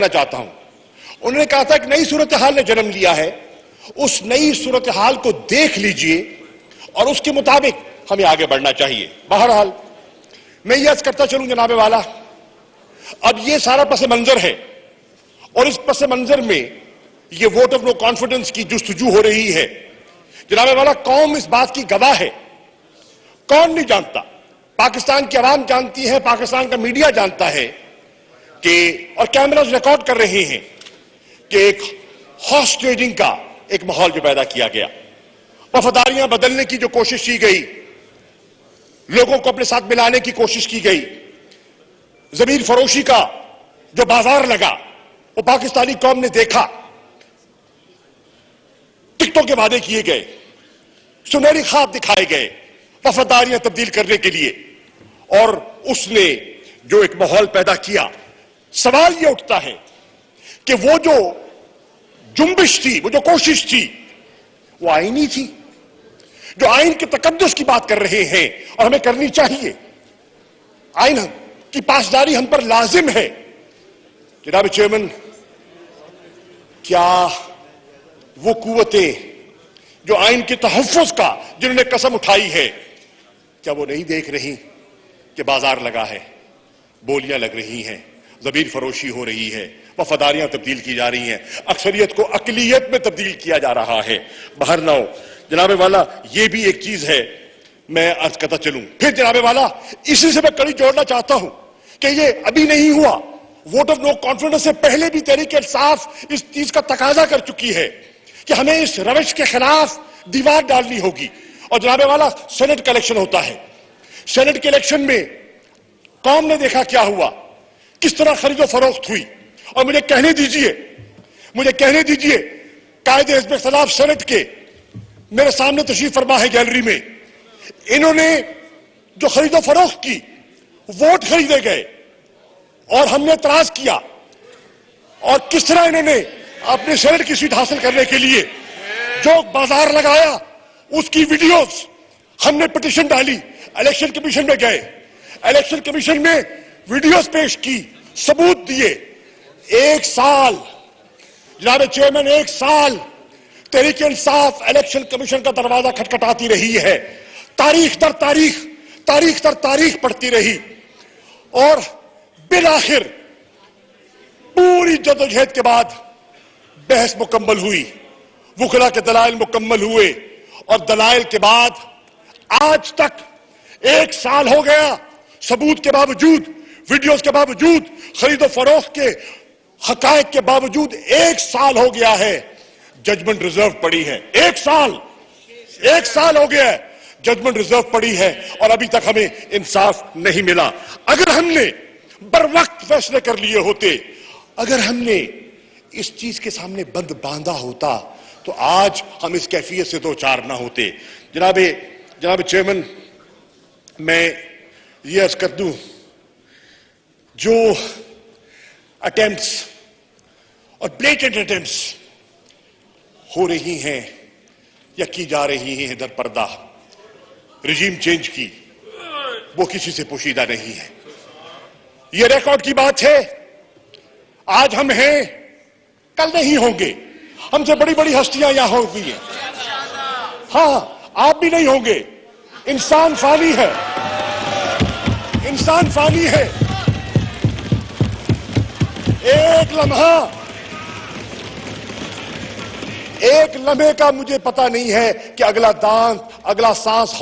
چاہتا ہوں. انہوں نے کہا تھا کہ نئی صورتحال نے جنم لیا ہے، اس نئی صورتحال کو دیکھ لیجئے اور اس کے مطابق ہمیں آگے بڑھنا چاہیے. بہرحال میں یہ عرض کرتا چلوں جناب والا، اب یہ سارا پس منظر ہے اور اس پس منظر میں یہ ووٹ آف نو کانفیڈنس کی جستجو ہو رہی ہے. جناب والا، قوم اس بات کی گواہ ہے. کون نہیں جانتا؟ پاکستان کی عوام جانتی ہے، پاکستان کا میڈیا جانتا ہے کہ اور کیمراز ریکارڈ کر رہے ہیں کہ ایک ہارس ٹریڈنگ کا ایک ماحول جو پیدا کیا گیا، وفاداریاں بدلنے کی جو کوشش کی گئی، لوگوں کو اپنے ساتھ ملانے کی کوشش کی گئی، ضمیر فروشی کا جو بازار لگا وہ پاکستانی قوم نے دیکھا. ٹکٹوں کے وعدے کیے گئے، سنہری خواب دکھائے گئے وفاداریاں تبدیل کرنے کے لیے، اور اس نے جو ایک ماحول پیدا کیا. سوال یہ اٹھتا ہے کہ وہ جو جنبش تھی، وہ جو کوشش تھی، وہ آئینی تھی؟ جو آئین کے تقدس کی بات کر رہے ہیں اور ہمیں کرنی چاہیے، آئین کی پاسداری ہم پر لازم ہے. جناب چیئرمین، کیا وہ قوتیں جو آئین کے تحفظ کا جنہوں نے قسم اٹھائی ہے، کیا وہ نہیں دیکھ رہی کہ بازار لگا ہے، بولیاں لگ رہی ہیں، ضمیر فروشی ہو رہی ہے، وفاداریاں تبدیل کی جا رہی ہیں، اکثریت کو اقلیت میں تبدیل کیا جا رہا ہے؟ بہر نہ ہو جناب والا، یہ بھی ایک چیز ہے. میں عرض کرتا چلوں پھر جناب والا، اسی سے میں کڑی جوڑنا چاہتا ہوں کہ یہ ابھی نہیں ہوا. ووٹ آف نو کانفیڈنس سے پہلے بھی تحریک انصاف اس چیز کا تقاضا کر چکی ہے کہ ہمیں اس روش کے خلاف دیوار ڈالنی ہوگی. اور جناب والا، سینٹ کا الیکشن ہوتا ہے. سینٹ کے الیکشن میں قوم نے دیکھا کیا ہوا، کس طرح خرید و فروخت ہوئی. اور مجھے کہنے دیجئے قائد حزب اختلاف سینٹ کے میرے سامنے تشریف فرما ہے گیلری میں، انہوں نے جو خرید و فروخت کی، ووٹ خریدے گئے اور ہم نے اعتراض کیا، اور کس طرح انہوں نے اپنے سینٹ کی سیٹ حاصل کرنے کے لیے جو بازار لگایا، اس کی ویڈیوز ہم نے پٹیشن ڈالی، الیکشن کمیشن میں گئے، الیکشن کمیشن میں ویڈیوز پیش کی، ثبوت دیے. 1 سال جناب چیئرمین، 1 سال تحریک انصاف الیکشن کمیشن کا دروازہ کھٹکھٹاتی رہی ہے، تاریخ در تاریخ پڑھتی رہی، اور بالآخر پوری جدوجہد کے بعد بحث مکمل ہوئی، وکلا کے دلائل مکمل ہوئے، اور دلائل کے بعد آج تک 1 سال ہو گیا، ثبوت کے باوجود، ویڈیوز کے باوجود، خرید و فروخت کے حقائق کے باوجود 1 سال ہو گیا ہے ججمنٹ ریزرو پڑی ہے. 1 سال ہو گیا ہے ججمنٹ ریزرو پڑی ہے، اور ابھی تک ہمیں انصاف نہیں ملا. اگر ہم نے بر وقت فیصلے کر لیے ہوتے، اگر ہم نے اس چیز کے سامنے بند باندھا ہوتا، تو آج ہم اس کیفیت سے دو چار نہ ہوتے. جناب چیئرمین، میں یہ عرض کر دوں، جو اٹیمپٹس اور بلیٹنٹ اٹیمپٹس ہو رہی ہیں یا کی جا رہی ہیں در پردہ رجیم چینج کی، وہ کسی سے پوشیدہ نہیں ہے. یہ ریکارڈ کی بات ہے. آج ہم ہیں، کل نہیں ہوں گے. ہم سے بڑی بڑی ہستیاں یہاں ہوتی ہیں، ہاں آپ بھی نہیں ہوں گے. انسان فانی ہے، انسان فانی ہے. ایک لمحے کا مجھے پتہ نہیں ہے کہ اگلا سانس